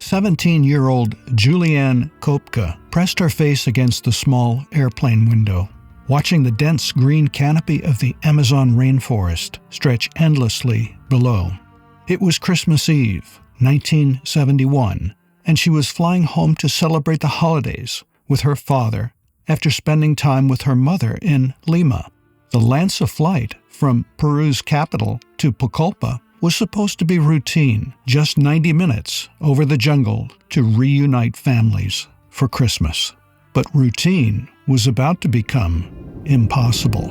17-year-old Julianne Kopka pressed her face against the small airplane window, watching the dense green canopy of the Amazon rainforest stretch endlessly below. It was Christmas Eve, 1971, and she was flying home to celebrate the holidays with her father after spending time with her mother in Lima. The Lanza flight from Peru's capital to Pucallpa was supposed to be routine, just 90 minutes over the jungle to reunite families for Christmas. But routine was about to become impossible.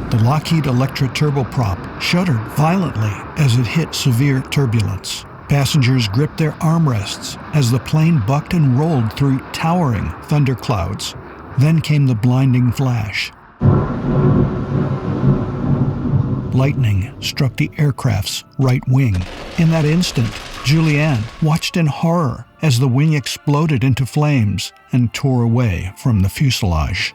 The Lockheed Electra turboprop shuddered violently as it hit severe turbulence. Passengers gripped their armrests as the plane bucked and rolled through towering thunderclouds. Then came the blinding flash. Lightning struck the aircraft's right wing. In that instant, Julianne watched in horror as the wing exploded into flames and tore away from the fuselage.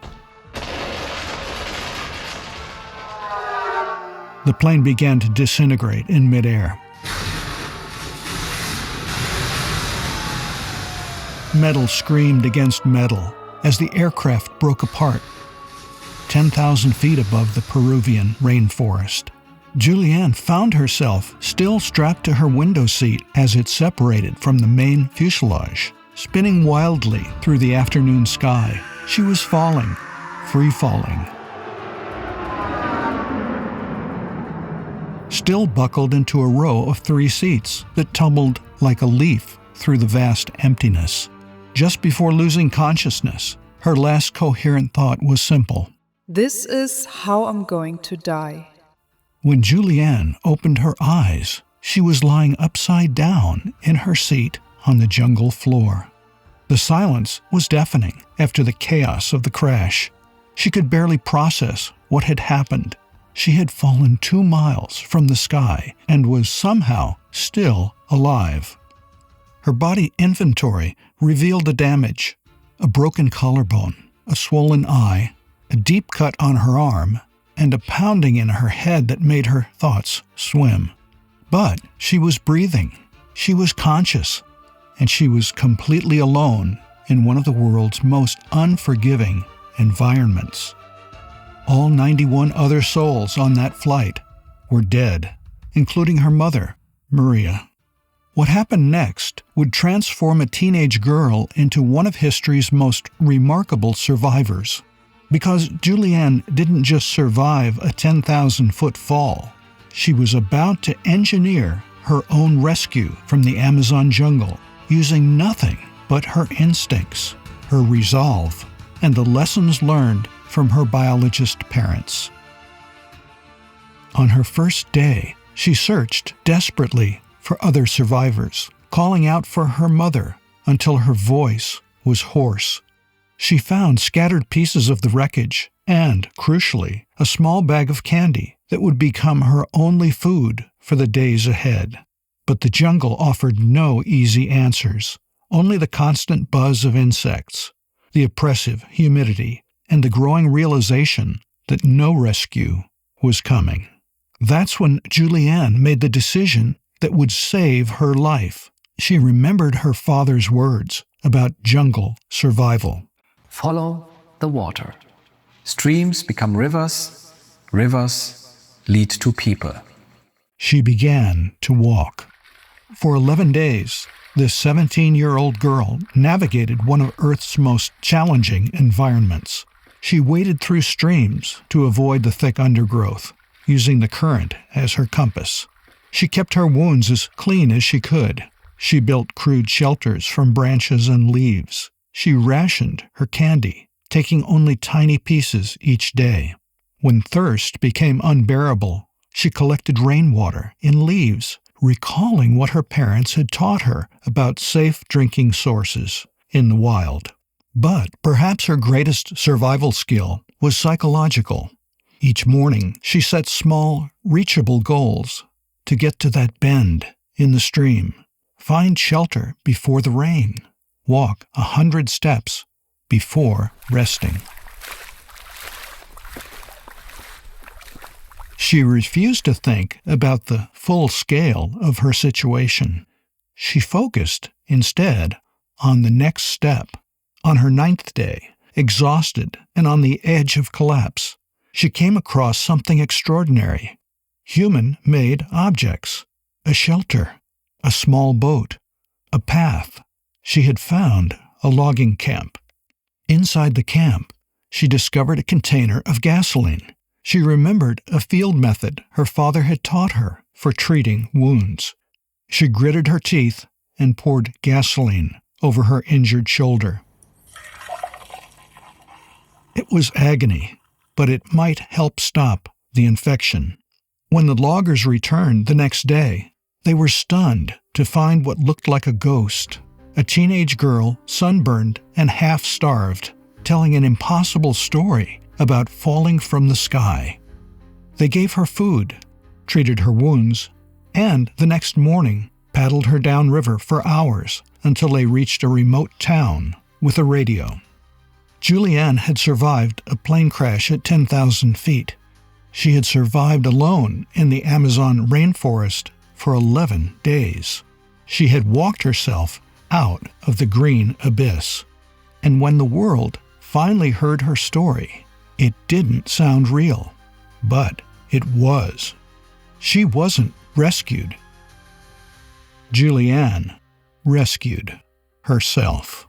The plane began to disintegrate in midair. Metal screamed against metal as the aircraft broke apart, 10,000 feet above the Peruvian rainforest. Julianne found herself still strapped to her window seat as it separated from the main fuselage, spinning wildly through the afternoon sky. She was falling, free-falling. Still buckled into a row of 3 seats that tumbled like a leaf through the vast emptiness. Just before losing consciousness, her last coherent thought was simple. This is how I'm going to die. When Julianne opened her eyes, she was lying upside down in her seat on the jungle floor. The silence was deafening after the chaos of the crash. She could barely process what had happened. She had fallen 2 miles from the sky and was somehow still alive. Her body inventory revealed the damage: a broken collarbone, a swollen eye, a deep cut on her arm, and a pounding in her head that made her thoughts swim. But she was breathing, she was conscious, and she was completely alone in one of the world's most unforgiving environments. All 91 other souls on that flight were dead, including her mother, Maria. What happened next would transform a teenage girl into one of history's most remarkable survivors. Because Julianne didn't just survive a 10,000-foot fall, she was about to engineer her own rescue from the Amazon jungle using nothing but her instincts, her resolve, and the lessons learned from her biologist parents. On her first day, she searched desperately for other survivors, calling out for her mother until her voice was hoarse. She found scattered pieces of the wreckage and, crucially, a small bag of candy that would become her only food for the days ahead. But the jungle offered no easy answers, only the constant buzz of insects, the oppressive humidity, and the growing realization that no rescue was coming. That's when Julianne made the decision that would save her life. She remembered her father's words about jungle survival. Follow the water. Streams become rivers, rivers lead to people. She began to walk. For 11 days, this 17-year-old girl navigated one of Earth's most challenging environments. She waded through streams to avoid the thick undergrowth, using the current as her compass. She kept her wounds as clean as she could. She built crude shelters from branches and leaves. She rationed her candy, taking only tiny pieces each day. When thirst became unbearable, she collected rainwater in leaves, recalling what her parents had taught her about safe drinking sources in the wild. But perhaps her greatest survival skill was psychological. Each morning, she set small, reachable goals: to get to that bend in the stream, find shelter before the rain, walk 100 steps before resting. She refused to think about the full scale of her situation. She focused, instead, on the next step. On her 9th day, exhausted and on the edge of collapse, she came across something extraordinary. Human-made objects. A shelter. A small boat. A path. She had found a logging camp. Inside the camp, she discovered a container of gasoline. She remembered a field method her father had taught her for treating wounds. She gritted her teeth and poured gasoline over her injured shoulder. It was agony, but it might help stop the infection. When the loggers returned the next day, they were stunned to find what looked like a ghost, a teenage girl, sunburned and half-starved, telling an impossible story about falling from the sky. They gave her food, treated her wounds, and the next morning paddled her downriver for hours until they reached a remote town with a radio. Julianne had survived a plane crash at 10,000 feet. She had survived alone in the Amazon rainforest for 11 days. She had walked herself out of the green abyss. And when the world finally heard her story, it didn't sound real, but it was. She wasn't rescued. Julianne rescued herself.